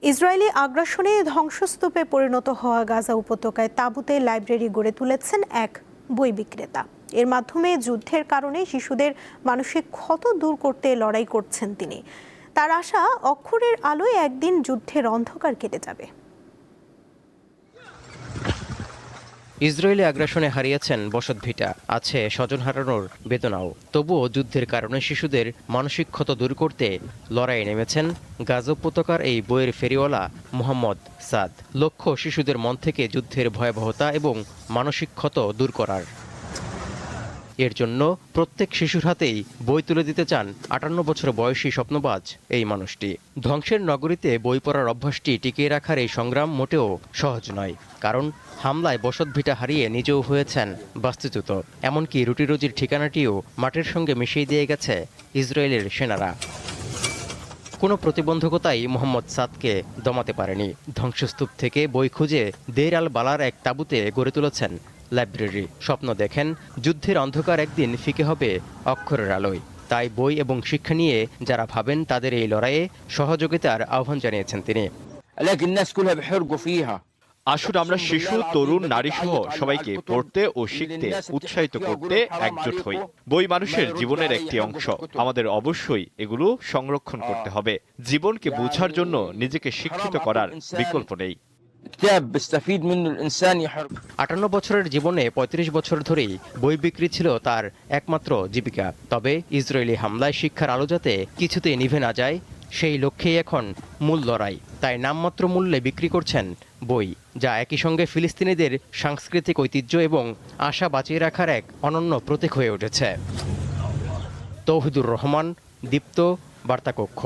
Israeli আগ্রাসনে ধ্বংসস্তূপে পরিণত হওয়া গাজা উপত্যকায় তাঁবুতে লাইব্রেরি গড়ে তুলেছেন এক বই বিক্রেতা। এর মাধ্যমে যুদ্ধের কারণে শিশুদের মানসিক ক্ষত দূর করতে লড়াই করছেন তিনি। তার আশা, অক্ষরের আলোয় একদিন যুদ্ধের অন্ধকার কেটে যাবে। ইসরায়েলি আগ্রাসনে হারিয়েছেন বসতভিটা, আছে স্বজন হারানোর বেদনাও। তবুও যুদ্ধের কারণে শিশুদের মানসিক ক্ষত দূর করতে লড়াইয়ে নেমেছেন গাজা উপত্যকার এই বইয়ের ফেরিওয়ালা মোহাম্মদ সাদ। লক্ষ্য শিশুদের মন থেকে যুদ্ধের ভয়াবহতা এবং মানসিক ক্ষত দূর করার। এর জন্য প্রত্যেক শিশুর হাতেই বই তুলে দিতে চান 58 বছর বয়সী স্বপ্নবাজ এই মানুষটি। ধ্বংসের নগরীতে বই পড়ার অভ্যাসটি টিকিয়ে রাখার এই সংগ্রাম মোটেও সহজ নয়, কারণ হামলায় বসতভিটা হারিয়ে নিজেও হয়েছেন বাস্তুচ্যুত। এমনকি রুটি রুজির ঠিকানাটিও মাটির সঙ্গে মিশিয়ে দিয়ে গেছে ইসরায়েলের সেনারা। কোনো প্রতিবন্ধকতাই মোহাম্মদ সাদকে দমাতে পারেনি। ধ্বংসস্তূপ থেকে বই খুঁজে দের আল বালার এক তাঁবুতে গড়ে তুলেছেন লাইব্রেরি। স্বপ্ন দেখেন যুদ্ধের অন্ধকার একদিন ফিকে হবে অক্ষরের আলোয়। তাই বই এবং শিক্ষা নিয়ে যারা ভাবেন তাদের এই লড়াইয়ে সহযোগিতার আহ্বান জানিয়েছেন তিনি। আসুন আমরা শিশু, তরুণ, নারী সহ সবাইকে পড়তে ও শিখতে উৎসাহিত করতে একজোট হই। বই মানুষের জীবনের একটি অংশ। আমাদের অবশ্যই এগুলো সংরক্ষণ করতে হবে। জীবনকে বোঝার জন্য নিজেকে শিক্ষিত করার বিকল্প নেই। 58 বছরের জীবনে 35 বছর ধরেই বই বিক্রি ছিল তার একমাত্র জীবিকা। তবে ইসরায়েলি হামলায় শিক্ষার আলো যাতে কিছুতেই নিভে না যায়, সেই লক্ষ্যেই এখন মূল লড়াই। তাই নামমাত্র মূল্যে বিক্রি করছেন বই, যা একই সঙ্গে ফিলিস্তিনিদের সাংস্কৃতিক ঐতিহ্য এবং আশা বাঁচিয়ে রাখার এক অনন্য প্রতীক হয়ে উঠেছে। তৌহিদুর রহমান, দীপ্ত, বার্তা কক্ষ।